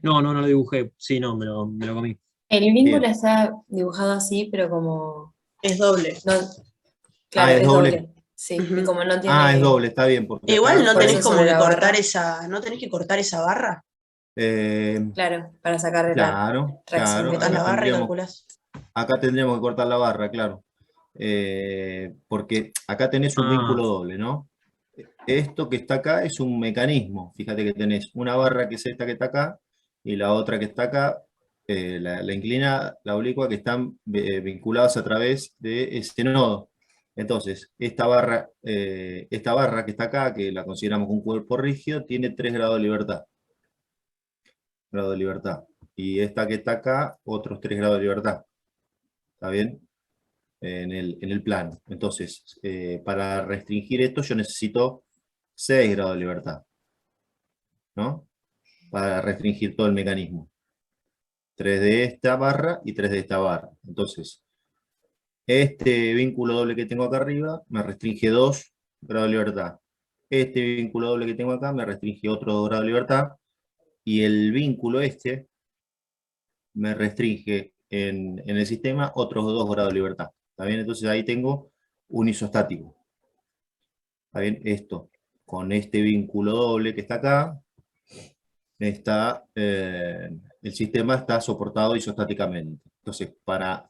No lo dibujé. Sí, no, me lo comí. El vínculo Bien. está dibujado así, pero como... Es doble. No, Ah, claro, ¿es es doble? doble. Sí, y Ujú. como no Ah, es tiene doble, está bien, porque Igual acá no fuerza tenés tenés, como sobre que la cortar barra, esa, no tenés que cortar esa barra. eh, claro, para sacar la claro, tracción que claro, Cortás la tiene. barra y calculás. acá tendríamos que cortar la barra, claro. Porque acá tenés un Ah, vínculo doble, ¿no? Esto que está acá es un mecanismo. Fíjate que tenés una barra que es esta que está acá y la otra que está acá, la inclinada, la oblicua, que están vinculadas a través de este nodo. Entonces, esta barra que está acá, que la consideramos un cuerpo rígido, tiene 3 grados de libertad. Grado de libertad. Y esta que está acá, otros 3 grados de libertad. ¿Está bien? En el plano. Entonces, para restringir esto yo necesito 6 grados de libertad, ¿no? Para restringir todo el mecanismo. 3 de esta barra y 3 de esta barra. Entonces, este vínculo doble que tengo acá arriba me restringe 2 grados de libertad. Este vínculo doble que tengo acá me restringe otro 2 grados de libertad. Y el vínculo este me restringe en el sistema otros 2 grados de libertad. ¿Está bien? Entonces ahí tengo un isostático. ¿Está bien? Esto, con este vínculo doble que está acá, el sistema está soportado isostáticamente. Entonces, para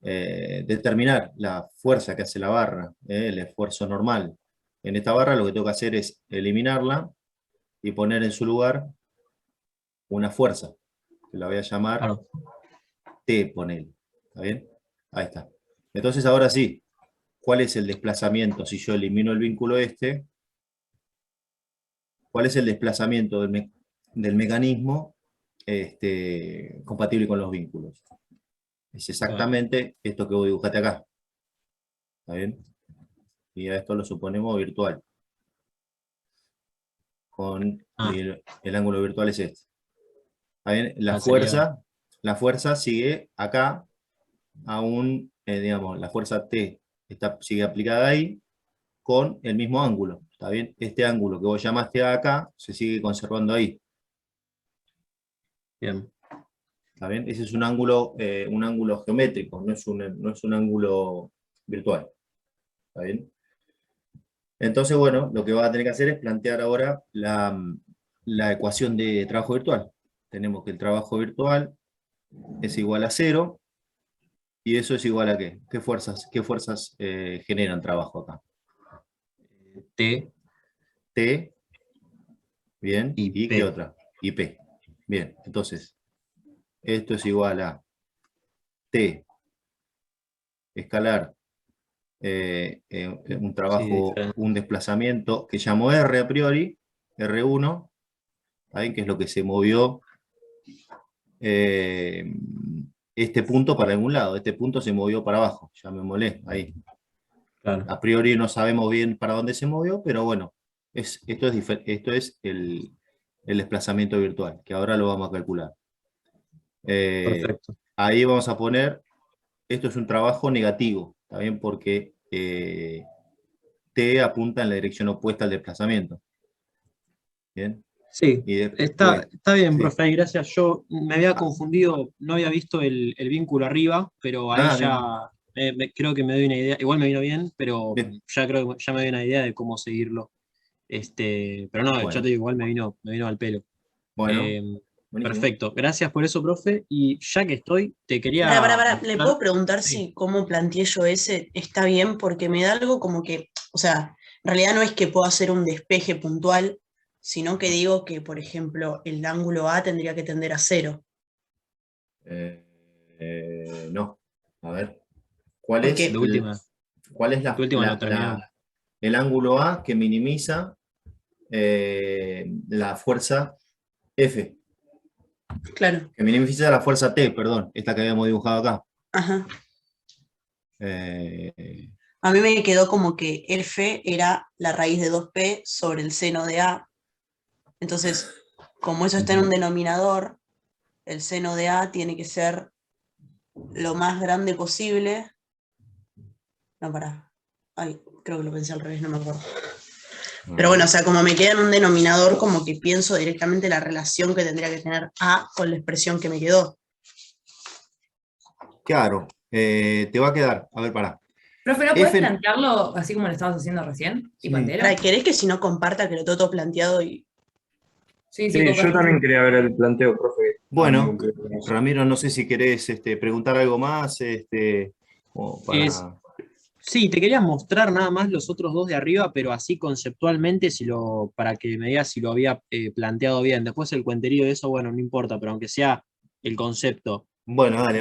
determinar la fuerza que hace la barra, el esfuerzo normal en esta barra, lo que tengo que hacer es eliminarla y poner en su lugar una fuerza, que la voy a llamar claro. T, ponele. ¿Está bien? Ahí está. Entonces, ahora sí, ¿cuál es el desplazamiento si yo elimino el vínculo este? ¿Cuál es el desplazamiento del mecanismo compatible con los vínculos? Es Claro. exactamente esto que vos dibujaste acá. ¿Está bien? Y a esto lo suponemos virtual. Ah, El ángulo virtual es este. ¿Está bien? sería. La fuerza sigue acá, aún, digamos, la fuerza T sigue aplicada ahí, con el mismo ángulo. ¿Está bien? Este ángulo que vos llamaste acá se sigue conservando ahí. Bien. ¿Está bien? Ese es un ángulo geométrico, no es un ángulo virtual. ¿Está bien? Entonces, bueno, lo que va a tener que hacer es plantear ahora la ecuación de trabajo virtual. Tenemos que el trabajo virtual es igual a cero, y eso es igual a ¿qué? ¿Qué fuerzas generan trabajo acá? T T, bien, y ¿y qué P. otra? Y P. Bien, entonces, esto es igual a T escalar un Sí, trabajo, diferente. un desplazamiento que llamo R a priori, R1, ¿saben? Que es lo que se movió eh, este punto para algún lado, este punto se movió para abajo, ya me molé ahí. Claro. A priori no sabemos bien para dónde se movió, pero bueno, esto es el desplazamiento virtual, que ahora lo vamos a calcular. Perfecto. Ahí vamos a poner, esto es un trabajo negativo, ¿está bien? Porque T apunta en la dirección opuesta al desplazamiento. ¿Bien? Sí, Y después, está bien, sí. profe, gracias. Yo me había Ah, confundido, no había visto el vínculo arriba, pero ahí ya bien, creo que me doy una idea. Igual me vino bien, pero bien. ya creo que ya me doy una idea de cómo seguirlo. Pero no, ya te Bueno, digo, igual me vino al pelo. bueno, Eh, buenísimo. Perfecto, gracias por eso, profe. Y ya que estoy, te quería Para. ¿Le mostrar. puedo preguntar Sí. si cómo planteé yo ese está bien? Porque me da algo como que, o sea, en realidad no es que puedo hacer un despeje puntual, sino que digo que, por ejemplo, el ángulo A tendría que tender a cero. No, a ver, ¿cuál ¿Por es, De qué? última, cuál es de última lo terminamos. el ángulo A que minimiza la fuerza F? Claro. Que minimiza la fuerza T, perdón, esta que habíamos dibujado acá. Ajá. Eh, A mí me quedó como que F era la raíz de 2P sobre el seno de A. Entonces, como eso está en un ujú. denominador, el seno de A tiene que ser lo más grande posible. No, pará. Ay, creo que lo pensé al revés, no me acuerdo. Pero bueno, o sea, como me queda en un denominador, como que pienso directamente la relación que tendría que tener A con la expresión que me quedó. Claro, te va a quedar, a ver, pará. Profe, ¿no puedes F- plantearlo así como lo estabas haciendo recién? Sí. Tipo entero. Para, ¿querés que si no comparta, que lo tengo todo planteado y... Sí, Sí, yo también quería ver el planteo, profe. Bueno, Que- Ramiro, no sé si querés preguntar algo más, como para... Sí, te quería mostrar nada más los otros dos de arriba, pero así conceptualmente, para que me digas si lo había planteado bien. Después el cuenterío de eso, bueno, no importa, pero aunque sea el concepto. Bueno, dale,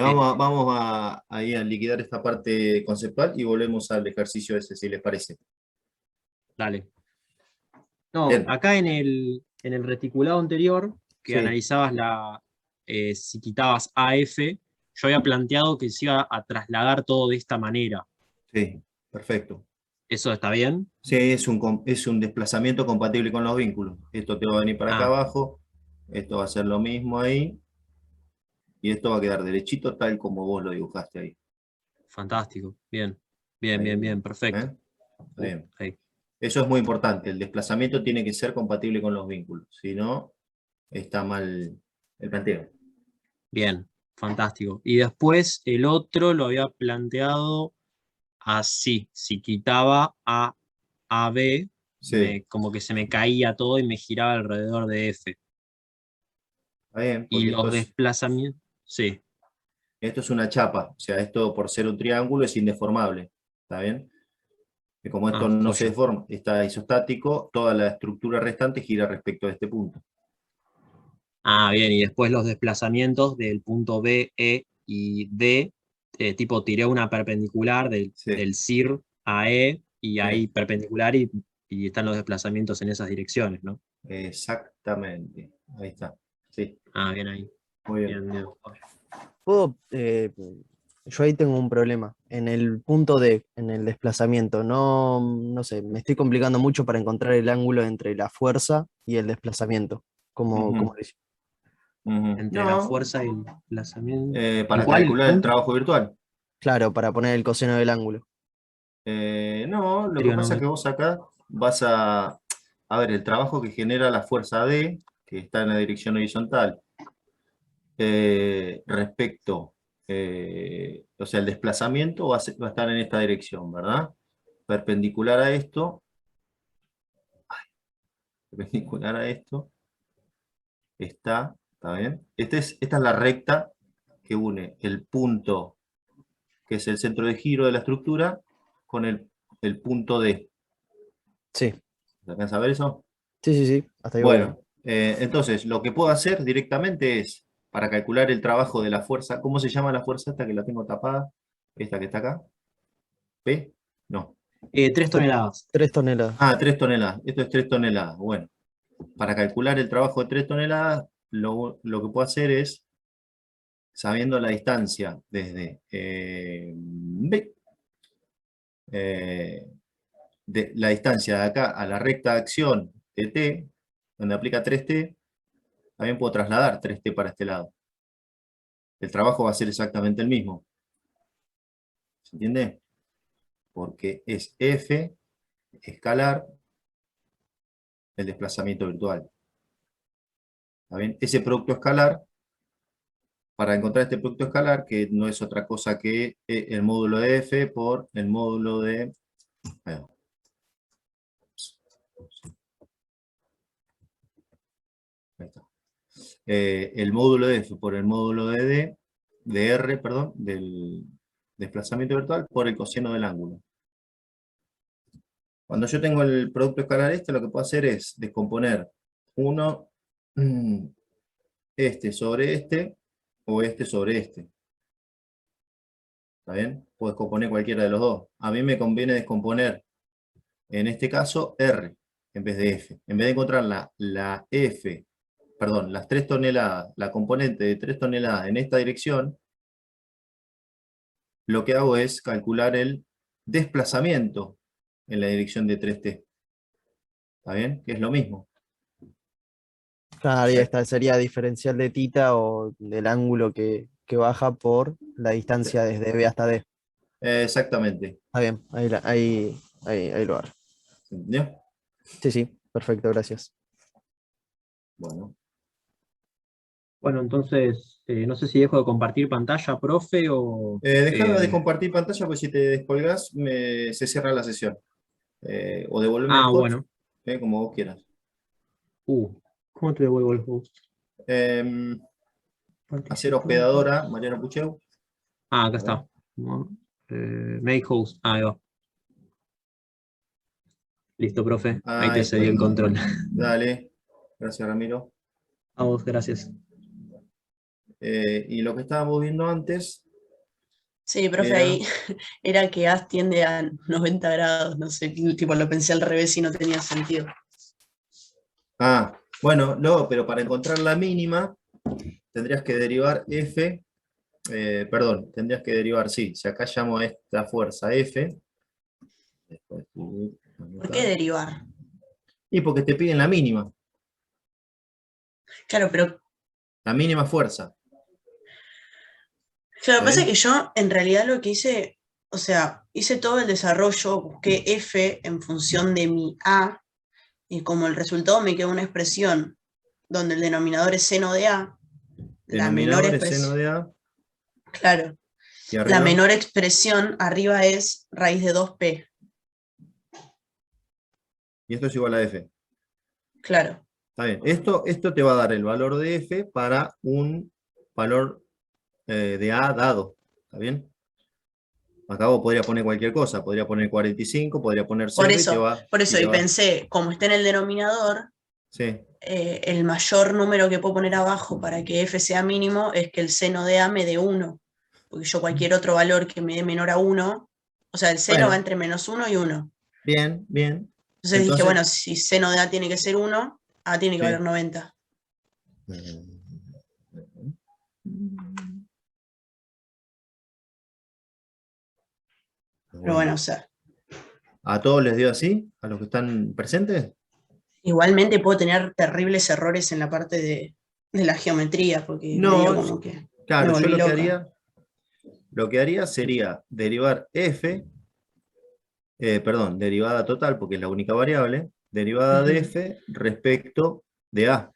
ahí a liquidar esta parte conceptual y volvemos al ejercicio ese, si les parece. Dale. No, Bien. acá en el reticulado anterior, que Sí. analizabas si quitabas AF, yo había planteado que se iba a trasladar todo de esta manera. Sí, perfecto. ¿Eso está bien? Sí, es un desplazamiento compatible con los vínculos. Esto te va a venir para acá Ah. abajo, esto va a ser lo mismo ahí, y esto va a quedar derechito tal como vos lo dibujaste ahí. Fantástico. Bien. Bien, Ahí. bien, bien. Perfecto. Está bien. Ahí. Eso es muy importante, el desplazamiento tiene que ser compatible con los vínculos, si no, está mal el planteo. Bien, fantástico. Y después el otro lo había planteado así. Si quitaba a AB, Sí, como que se me caía todo y me giraba alrededor de F. está bien, Y porque los desplazamientos, sí. esto es una chapa, o sea, esto por ser un triángulo es indeformable, ¿está bien? Y como esto no se Joya. deforma, está isostático, toda la estructura restante gira respecto a este punto. Ah, bien, y después los desplazamientos del punto B, E y D, tipo tiré una perpendicular Sí. del CIR a E y Sí. ahí perpendicular y están los desplazamientos en esas direcciones, ¿no? Exactamente, ahí está. Sí, Ah, bien ahí. muy bien. Bien, bien. Yo ahí tengo un problema. En el punto D, en el desplazamiento, no sé, me estoy complicando mucho para encontrar el ángulo entre la fuerza y el desplazamiento. Ujú. ¿Cómo lo hice? Ujú. Entre la fuerza y el desplazamiento. Para ¿En cuál calcular el punto? trabajo virtual. Claro, para poner el coseno del ángulo. No, lo que pasa es que vos acá vas a ver el trabajo que genera la fuerza D, que está en la dirección horizontal, respecto, o sea, el desplazamiento va a estar en esta dirección, ¿verdad? Perpendicular a esto, ¿está bien? Esta es la recta que une el punto, que es el centro de giro de la estructura, con el punto D. Sí, ¿Se alcanza a ver eso? sí, hasta ahí voy bien. Bueno, entonces lo que puedo hacer directamente es, para calcular el trabajo de la fuerza, ¿cómo se llama la fuerza esta que la tengo tapada? Esta que está acá. ¿P? No. 3 toneladas. 3 toneladas. 3 toneladas. Esto es 3 toneladas. Bueno, para calcular el trabajo de 3 toneladas, lo que puedo hacer es, sabiendo la distancia desde B, la distancia de acá a la recta de acción de T, donde aplica 3T, también puedo trasladar 3T para este lado. El trabajo va a ser exactamente el mismo. ¿Se entiende? Porque es F escalar el desplazamiento virtual. ¿Está bien? Ese producto escalar, para encontrar este producto escalar, que no es otra cosa que el módulo de F por el módulo de... Ahí está. El módulo de F por el módulo de D, de R, perdón, del desplazamiento virtual por el coseno del ángulo. Cuando yo tengo el producto escalar lo que puedo hacer es descomponer uno, este sobre este, o este sobre este. ¿Está bien? Puedo descomponer cualquiera de los dos. A mí me conviene descomponer, en este caso, R, en vez de F. En vez de encontrar la F, perdón, las 3 toneladas, la componente de 3 toneladas en esta dirección, lo que hago es calcular el desplazamiento en la dirección de 3T. ¿Está bien? Que es lo mismo. Claro, y esta sería diferencial de tita o del ángulo que baja por la distancia desde B hasta D. Exactamente. Está bien, ahí lo agarro. ¿Se entendió? Sí, sí, perfecto, gracias. Bueno, Bueno, entonces, no sé si dejo de compartir pantalla, profe, o... deja de compartir pantalla, porque si te descolgas se cierra la sesión. O devolverme el host, bueno. como vos quieras. ¿Cómo te devuelvo el host? Hacer hospedadora, Mariano Pucheu. Acá está. Make host. Ahí va. Listo, profe. Ahí Ahí te cedí está. el control. Dale. Gracias, Ramiro. A vos, gracias. Y lo que estábamos viendo antes Sí, profe, era... ahí era que A tiende a 90 grados, no sé, tipo lo pensé al revés y no tenía sentido. Ah, bueno, no, pero para encontrar la mínima tendrías que derivar F, perdón, tendrías que derivar, sí, si acá llamo a esta fuerza F, después, ¿Por qué derivar? y porque te piden Claro, pero la mínima fuerza. lo que pasa es ¿Bien? que yo en realidad lo que hice, o sea, hice todo el desarrollo, busqué F en función de mi A, y como el resultado me quedó una expresión donde el denominador es seno de A, la menor Denominador es seno expresión, de A, claro, y la arriba, menor expresión arriba es raíz de 2P, y esto es igual a F. claro. Está bien. Esto te va a dar el valor de F para un valor de A dado. ¿Está bien? Acá vos podría poner cualquier cosa. Podría poner 45, podría poner Por 0 eso, por y eso, te y va. pensé, como está en el denominador, Sí. el mayor número que puedo poner abajo para que F sea mínimo es que el seno de A me dé 1, porque yo cualquier otro valor que me dé menor a 1, o sea, el seno va Bueno, entre -1 y 1. bien, bien. Entonces dije, Entonces, bueno, si seno de A tiene que ser 1, A tiene que sí. valer 90. Pero bueno, o sea, ¿A todos les dio así? ¿A los que están presentes? igualmente puedo tener terribles errores en la parte de la geometría, porque medio No, como que me claro, yo volví loca. lo que haría sería derivar F, perdón, derivada total, porque es la única variable, derivada de Ujú. F respecto de A.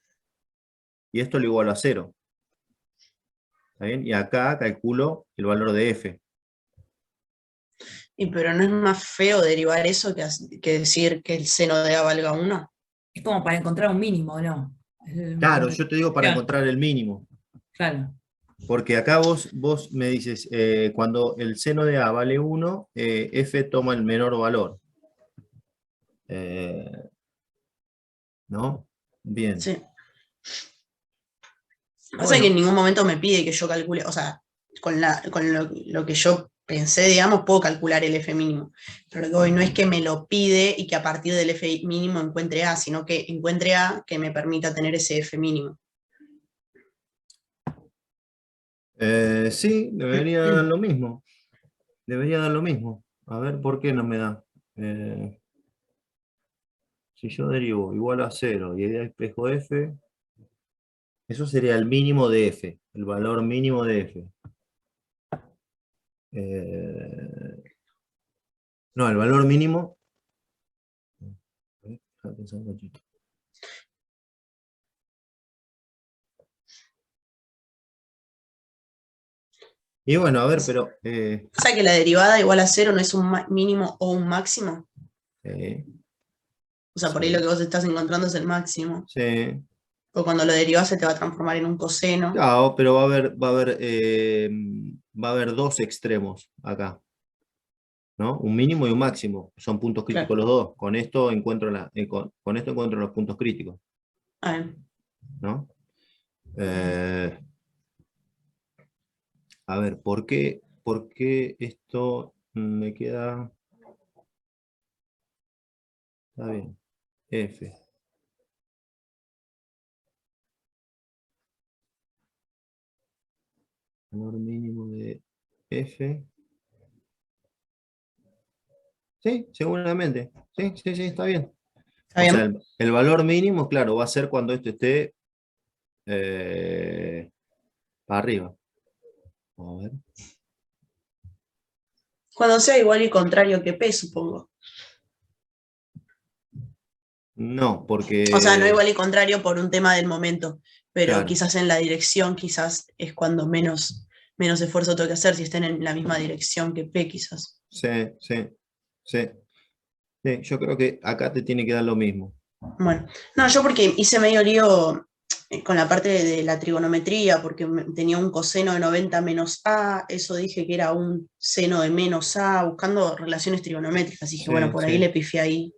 Y esto lo igualo a 0. ¿Está bien? Y acá calculo el valor de F. Y pero no es más feo derivar eso que decir que el seno de A valga 1. Es como para encontrar un mínimo, ¿no? Claro, yo te digo para encontrar el mínimo. Claro. Porque acá vos me dices, cuando el seno de A vale 1, F toma el menor valor. ¿No? Bien. Sí. Pasa que en Bueno, ningún momento me pide que yo calcule, o sea, con lo que yo pensé, digamos, puedo calcular el F mínimo. Pero lo que voy no es que me lo pide y que a partir del F mínimo encuentre A, sino que encuentre A que me permita tener ese F mínimo. sí, debería dar lo mismo. Debería dar lo mismo. A ver, ¿por qué no me da? Si yo derivo igual a 0 y de espejo F, eso sería el mínimo de F, el valor mínimo de F. No, el valor mínimo. Déjame pensar un poquito. Y bueno, a ver, pero. O sea que la derivada igual a 0 no es un mínimo o un máximo. O sea, por ahí lo Sí, que vos estás encontrando es el máximo. sí. O cuando lo derivas se te va a transformar en un coseno. Claro, pero va a haber dos extremos acá, ¿no? Un mínimo y un máximo. Son puntos críticos Claro. los dos. Con esto encuentro con esto encuentro los puntos críticos, A ver. ¿no? Eh, a ver, por qué esto me queda? Está bien. F. Valor mínimo de F. Sí, seguramente. Sí, sí, sí, está bien. ¿Está O sea, bien? el valor mínimo, claro, va a ser cuando esto esté para arriba. A ver. Cuando sea igual y contrario que P, supongo. No, porque... O sea, no igual y contrario por un tema del momento, pero Claro. quizás en la dirección, quizás es cuando menos esfuerzo tengo que hacer, si estén en la misma dirección que P, quizás. Sí, sí, sí. Sí, yo creo que acá te tiene que dar lo mismo. Bueno, no, yo porque hice medio lío con la parte de la trigonometría, porque tenía un coseno de 90 menos A, eso dije que era un seno de menos A, buscando relaciones trigonométricas. Dije, Sí, bueno, por ahí sí. le pifié ahí.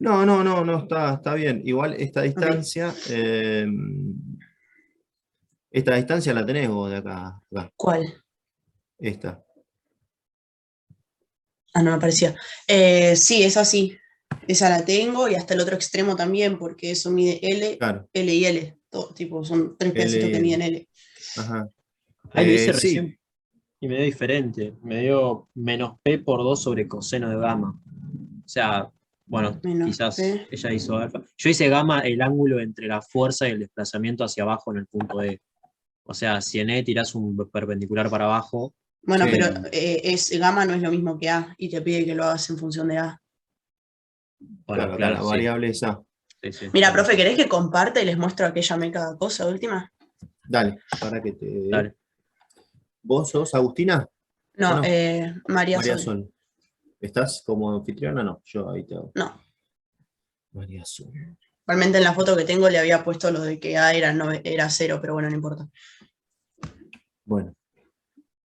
No, está bien. Igual esta distancia la tenés vos de acá, acá, ¿Cuál? esta. Ah, no me parecía. Sí, es así. Esa la tengo y hasta el otro extremo también, porque eso mide L, Claro, L y L. Todo, tipo, son tres pedacitos que miden L, L. ajá. Ahí lo hice Sí, recién y me dio diferente. Me dio menos P por 2 sobre coseno de gamma. O sea, bueno, Menos quizás P. ella hizo alfa. Yo hice gamma el ángulo entre la fuerza y el desplazamiento hacia abajo en el punto E. O sea, si en E tirás un perpendicular para abajo, Bueno, sí. pero gamma no es lo mismo que A y te pide que lo hagas en función de A. bueno, Claro, acá claro, la sí. variable es A. Sí, sí, Mira, claro. profe, ¿querés que comparta y les muestro a qué llamé cada cosa última? Dale, para que te... Dale. ¿Vos sos Agustina? No, Ah, no, María María Sol. Sol. ¿Estás como anfitriona? No, yo ahí te hago. No, María Sol. realmente en la foto que tengo le había puesto lo de que A era, no, era 0, pero bueno, no importa. Bueno.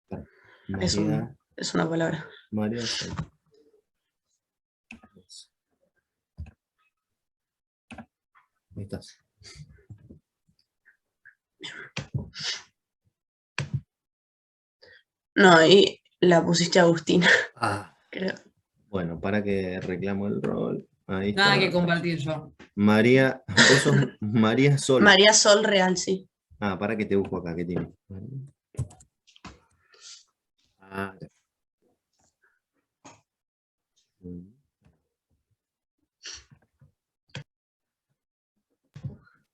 Claro. Es María, es una palabra. María Sol. Ahí estás. No, ahí la pusiste Agustina, Ah, creo. bueno, para que reclamo el rol. Ahí Nada que está. compartir yo. María, vos sos María Sol. María Sol Real, sí. Ah, para que te busco acá, ¿qué tiene? Ah, ya.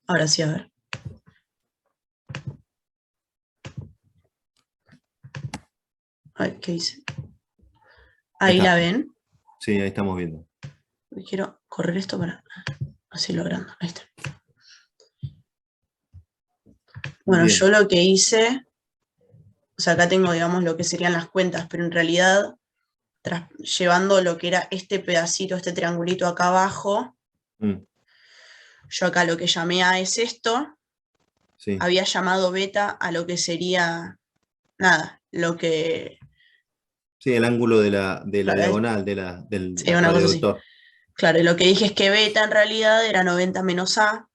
Ahora sí, a ver. A ver, ¿qué dice? Ahí está. la ven. Sí, ahí estamos viendo. Quiero correr esto para así logrando. Ahí está. Bueno, Bien. yo lo que hice, o sea, acá tengo, digamos, lo que serían las cuentas, pero en realidad, llevando lo que era este pedacito, este triangulito acá abajo, Mm, yo acá lo que llamé A es esto, sí. había llamado beta a lo que sería, nada, lo que... Sí, el ángulo de la Claro, diagonal del sí, una cosa así. radiovector. Claro, y lo que dije es que beta en realidad era 90 menos A.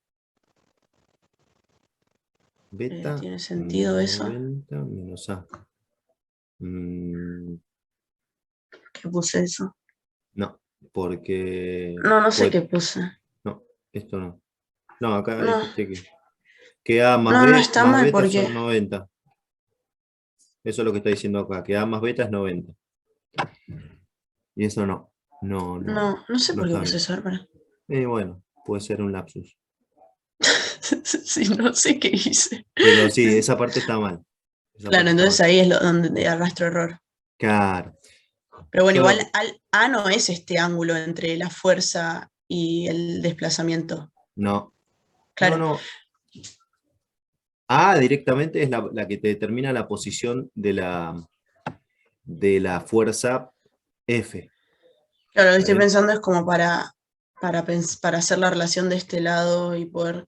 Beta, ¿Tiene sentido eso? 90 menos A. ¿Qué puse eso? No, porque... No sé pues, qué puse. no, esto no. No, acá No, dijiste que A más no, B está más mal beta porque... son 90. Eso es lo que está diciendo acá, que A más beta es 90. Y eso no. No sé No por qué está puse bien. eso. A ver, pará. Bueno, puede ser un lapsus. Sí, no sé qué hice. Pero sí, esa parte está mal. Esa Claro, parte está entonces mal. ahí es donde arrastro error. Claro. Pero bueno, Yo igual lo- A no es este ángulo entre la fuerza y el desplazamiento. no. No, Claro, no. A directamente es la que te determina la posición de la fuerza F. claro, lo que ¿Está estoy bien? pensando es como para hacer la relación de este lado y poder...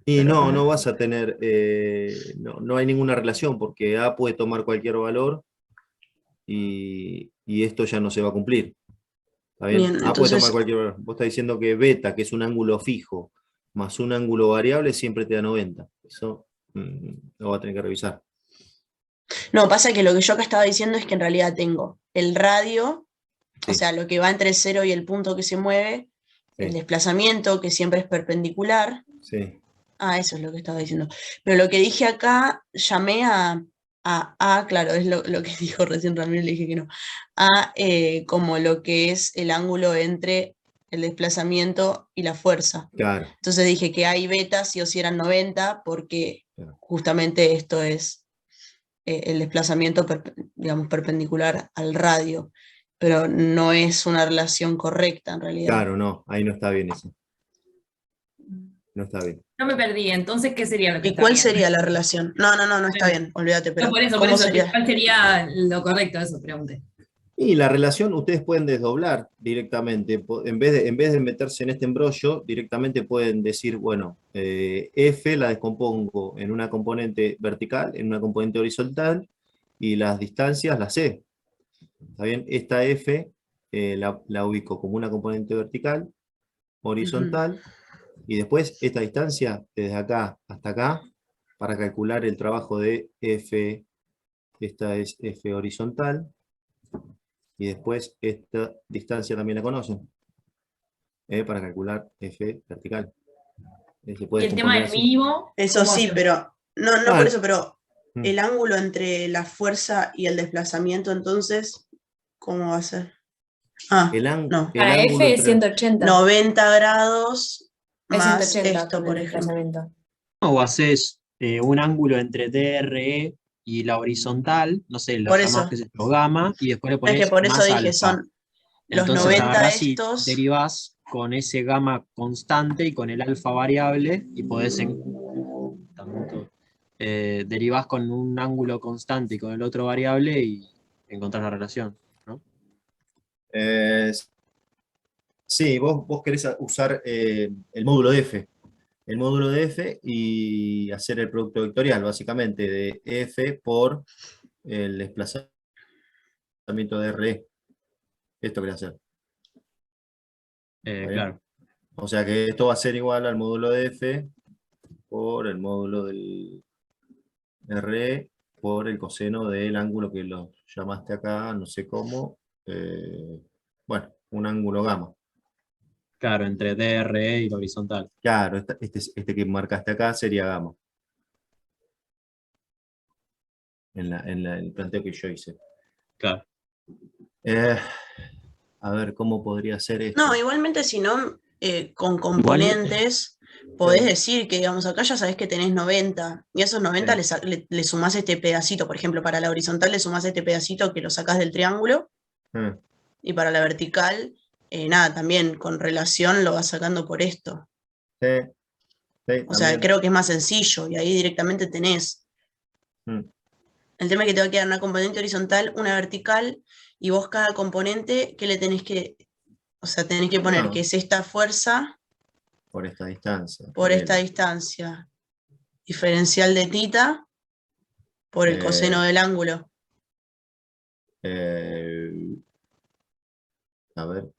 Y Pero, a no ver. vas a tener, no hay ninguna relación porque A puede tomar cualquier valor y esto ya no se va a cumplir. ¿Está bien? Bien, A puede tomar entonces, cualquier valor. Vos estás diciendo que beta, que es un ángulo fijo, más un ángulo variable, siempre te da 90. Eso lo va a tener que revisar. no, pasa que lo que yo acá estaba diciendo es que en realidad tengo el radio, o Sí, sea, lo que va entre el cero y el punto que se mueve, el sí, desplazamiento, que siempre es perpendicular. sí. Ah, eso es lo que estaba diciendo. Pero lo que dije acá, llamé a claro, es lo que dijo recién Ramiro, le dije que no, como lo que es el ángulo entre el desplazamiento y la fuerza. Claro, Entonces dije que A y beta sí o sí eran 90 porque claro. justamente esto es el desplazamiento, digamos, perpendicular al radio, pero no es una relación correcta en realidad. Claro, no, ahí no está bien eso. No está bien. No me perdí, entonces, ¿qué sería lo que ¿Y está cuál bien? sería la relación? No está bien, olvídate, No, pero por eso, ¿cómo sería? ¿cuál sería lo correcto? Eso pregunté. Y la relación ustedes pueden desdoblar directamente. En vez de meterse en este embrollo, directamente pueden decir, bueno, F la descompongo en una componente vertical, en una componente horizontal, y las distancias las sé. ¿Está bien? Esta F la ubico como una componente vertical, horizontal, y después esta distancia desde acá hasta acá, para calcular el trabajo de F, esta es F horizontal, y después esta distancia también la conocen, para calcular F vertical. Se puede Y el tema descomponer del así. mínimo, Eso ¿cómo sí, hacemos? pero no Ah, por eso, pero mm. el ángulo entre la fuerza y el desplazamiento, entonces, ¿cómo va a ser? Ah, El no. el Para ángulo F es entre... 180. 90 grados Es más 180 esto, con el por ejemplo. desplazamiento. O haces un ángulo entre DRE y la horizontal, no sé, lo Por llamás, eso, qué sé yo, gamma, y después le es que pones por eso más dije, alfa. son los Entonces 90 agarrás y estos, derivás con ese gamma constante y con el alfa variable, y podés derivás con un ángulo constante y con el otro variable y encontrás la relación, ¿no? Sí, vos querés usar el módulo de F. El módulo de F y hacer el producto vectorial, básicamente, de F por el desplazamiento de RE. Esto quería hacer. ¿Está bien? Claro. O sea que esto va a ser igual al módulo de F por el módulo del RE por el coseno del ángulo que lo llamaste acá, no sé cómo. Bueno, un ángulo gamma. Claro, entre DRE y la horizontal. Claro, este que marcaste acá sería gamma. En el planteo que yo hice. Claro. A ver, ¿cómo podría ser esto? no, igualmente si no, con Igual, componentes, podés Sí. decir que, digamos, acá ya sabés que tenés 90, y a esos 90 Sí. le sumás este pedacito, por ejemplo, para la horizontal le sumás este pedacito que lo sacás del triángulo, Ah, y para la vertical, nada, también con relación lo vas sacando por esto. sí, sí, O sea, también. creo que es más sencillo, y ahí directamente tenés. Mm. El tema es que te va a quedar una componente horizontal, una vertical, y vos cada componente, ¿qué le tenés que, o sea, tenés que poner No, que es esta fuerza por esta distancia. por esta distancia diferencial de tita por el coseno Eh, del ángulo. eh, a ver,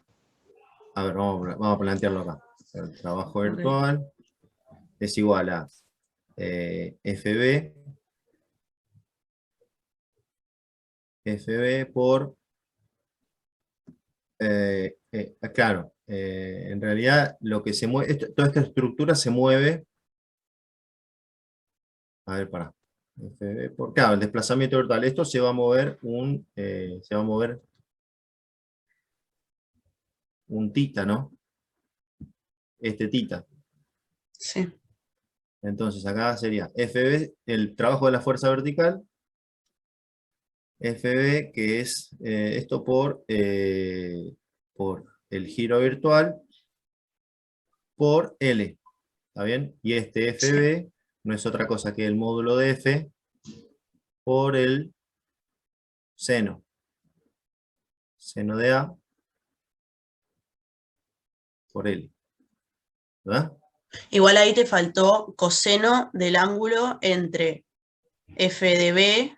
vamos a plantearlo acá. El trabajo Ok. virtual es igual a FB por, claro, en realidad lo que se mueve, toda esta estructura se mueve, a ver, para FB por, claro, el desplazamiento virtual, esto se va a mover un tita, ¿no? Este tita. Sí. Entonces acá sería FB, el trabajo de la fuerza vertical, FB, que es esto por el giro virtual, por L, ¿está bien? Y este Sí. FB no es otra cosa que el módulo de F por el seno de A por L, ¿verdad? Igual ahí te faltó coseno del ángulo entre f de b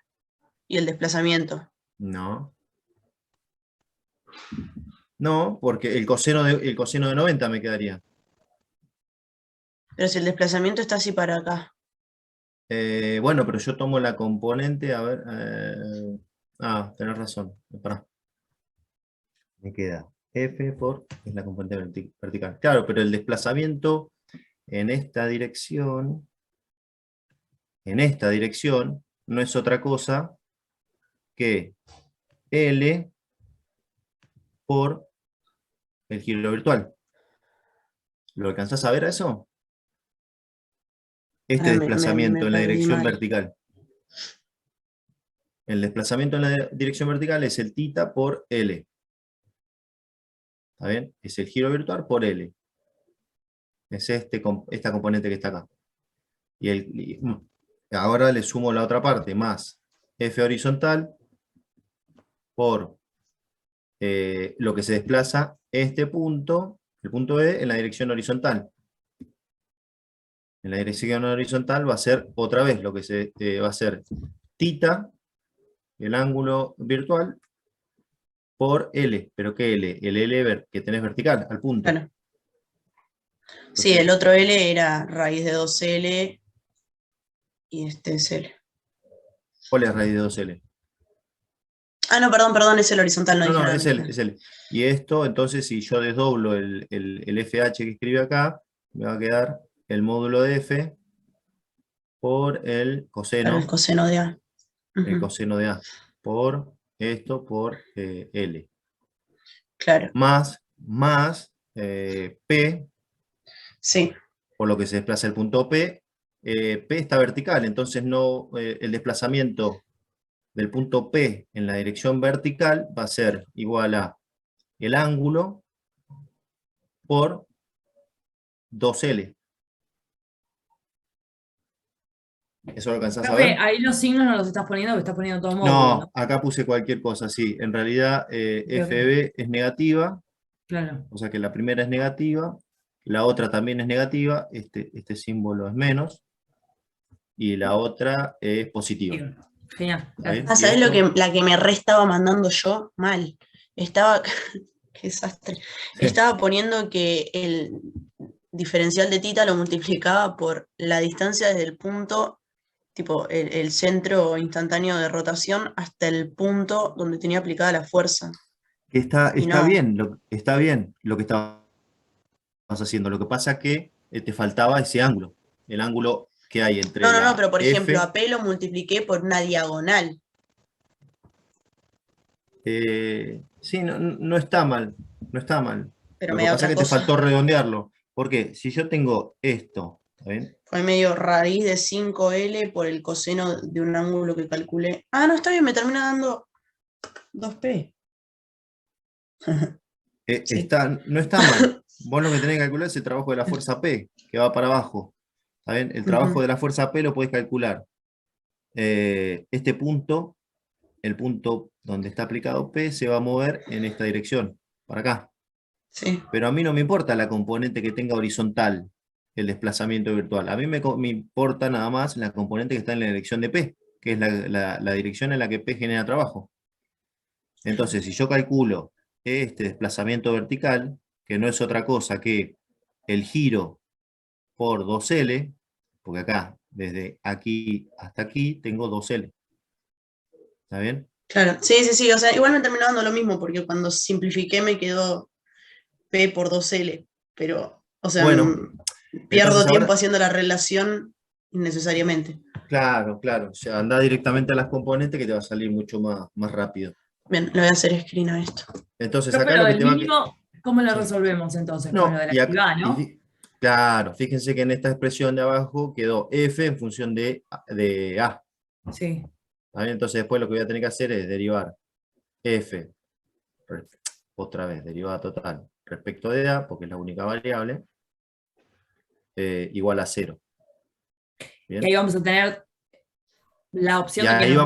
y el desplazamiento. No. No, porque el coseno de 90 me quedaría. Pero si el desplazamiento está así para acá. Bueno, pero yo tomo la componente, a ver. Tenés razón. Pará. Me queda F por, es la componente vertical. Claro, pero el desplazamiento en esta dirección, no es otra cosa que L por el giro virtual. ¿Lo alcanzás a ver a eso? Este Ahora desplazamiento me en la perdí dirección mal. vertical. El desplazamiento en la dirección vertical es el tita por L. ¿Está bien? Es el giro virtual por L. es esta componente que está acá. Ahora le sumo la otra parte, más F horizontal por lo que se desplaza este punto, el punto E, en la dirección horizontal. En la dirección horizontal va a ser otra vez lo que va a ser θ, el ángulo virtual, por L. ¿Pero qué L? El L que tenés vertical, al punto. Claro. Sí, el otro L era raíz de 2L y este es L. ¿Cuál es raíz de 2L? Ah, no, perdón, es el horizontal, no No, dije no, nada. es L, es L. Y esto, entonces, si yo desdoblo el FH que escribe acá, me va a quedar el módulo de F por el coseno. Claro, el coseno de A. El Ujú, coseno de A. Por esto, por L. claro, Más P, sí. por lo que se desplaza el punto P. P está vertical, entonces no, el desplazamiento del punto P en la dirección vertical va a ser igual a el ángulo por 2L. ¿Eso lo alcanzás a Profe, ver? ahí los signos no los estás poniendo, porque estás poniendo todo módulo, No, ¿no? acá puse cualquier cosa, sí. En realidad Ok. FB es negativa, Claro. o sea que la primera es negativa, la otra también es negativa, este símbolo es menos, y la otra es positiva. Sí. Genial. ¿Está bien? Ah, Y ¿sabés esto- la que me re estaba mandando yo? Mal. Estaba, qué desastre. Estaba poniendo que el diferencial de θ lo multiplicaba por la distancia desde el punto, tipo el centro instantáneo de rotación, hasta el punto donde tenía aplicada la fuerza. Está, Y está no. bien, está bien lo que estabas haciendo. Lo que pasa es que te faltaba ese ángulo. El ángulo que hay entre No, la pero por ejemplo, F. a P lo multipliqué por una diagonal. Sí, no está mal. No está mal. Pero Lo me que da pasa es otra que te cosa. faltó redondearlo. Porque si yo tengo esto, ¿está bien? Fue medio raíz de 5L por el coseno de un ángulo que calculé. Ah, no, está bien, me termina dando 2P. Sí. No está mal. Vos lo que tenés que calcular es el trabajo de la fuerza P, que va para abajo. ¿Está bien? El trabajo Ujú. de la fuerza P lo podés calcular. Este punto, el punto donde está aplicado P, se va a mover en esta dirección, para acá. Sí. Pero a mí no me importa la componente que tenga horizontal, el desplazamiento virtual. A mí me importa nada más la componente que está en la dirección de P, que es la dirección en la que P genera trabajo. Entonces, si yo calculo este desplazamiento vertical, que no es otra cosa que el giro por 2L, porque acá, desde aquí hasta aquí, tengo 2L. ¿Está bien? Claro, sí, o sea, igual me terminó dando lo mismo, porque cuando simplifiqué me quedó P por 2L, pero, o sea, Bueno, pierdo entonces tiempo ahora, haciendo la relación innecesariamente. claro, o sea, anda directamente a las componentes que te va a salir mucho más rápido. Bien, le voy a hacer screen a esto. Entonces Profe, acá lo lo que del te va a... mínimo, ¿cómo lo Sí. resolvemos entonces? Con lo No, de la y acá, actividad, ¿no? claro, fíjense que en esta expresión de abajo quedó F en función de A. Sí. ¿Está bien? Entonces después lo que voy a tener que hacer es derivar F, otra vez, derivada total, respecto de A, porque es la única variable, igual a 0. ¿Bien? Y ahí vamos a tener la opción Y de que ahí nos...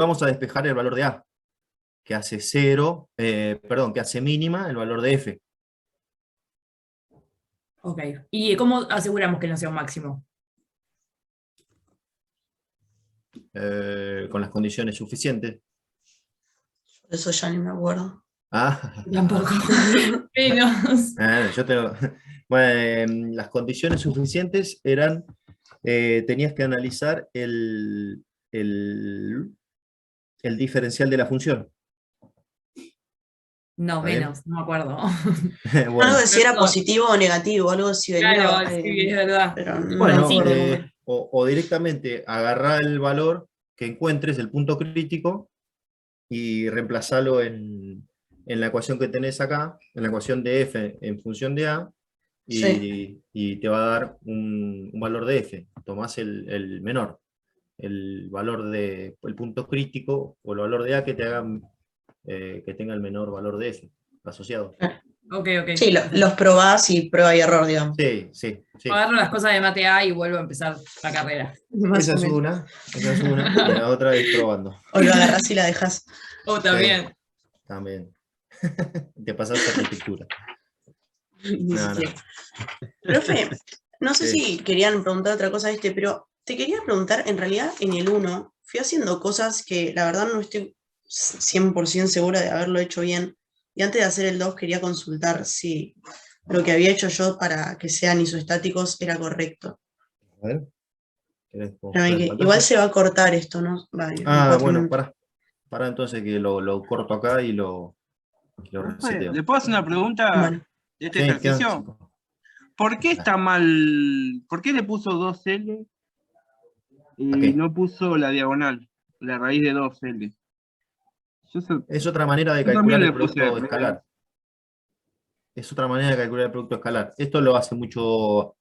vamos a despejar el valor de A, que hace 0, perdón, que hace mínima el valor de F. Ok. ¿Y cómo aseguramos que no sea un máximo? Con las condiciones suficientes. Por eso ya ni me acuerdo. Tampoco. Menos. Yo te lo... Bueno, las condiciones suficientes eran, tenías que analizar el diferencial de la función. No, ¿Está bien? menos, no me acuerdo. Algo Bueno, de si era Perdón. positivo o negativo, algo si venía, Claro, sí, es verdad. pero no me bueno, acuerdo muy bien. o directamente agarrar el valor que encuentres, el punto crítico, y reemplazarlo en la ecuación que tenés acá, en la ecuación de F en función de A, Sí, y te va a dar un valor de F. Tomás el menor, el punto crítico o el valor de A que te haga que tenga el menor valor de F asociado. claro. Ok, ok. Sí, los probás y prueba y error, digamos. Sí, sí, sí. Agarro las cosas de mate A y vuelvo a empezar la carrera. Más Esa o es menos. una, esa es una, y la otra es probando. O lo agarrás y la dejas. Oh, también. También. Te pasas a arquitectura. Ni No, no. siquiera. Profe, no sé Sí. si querían preguntar otra cosa de pero te quería preguntar, en realidad en el 1 fui haciendo cosas que la verdad no estoy 100% segura de haberlo hecho bien. Y antes de hacer el 2 quería consultar si lo que había hecho yo para que sean isoestáticos era correcto. A ver. ¿Querés Pero mostrar en igual pantalla? se va a cortar esto, ¿no? Va, en Ah, 4 bueno, minutos. para entonces que lo corto acá y lo reseteo. ¿Le puedo hacer una pregunta Bueno, de este Sí, quedan ejercicio? 5. ¿Por qué está mal? ¿Por qué le puso 2L y ¿A qué? no puso la diagonal, la raíz de 2L? Es otra manera de Yo también calcular el le puse producto escalar. Es otra manera de calcular el producto escalar. Esto lo hace mucho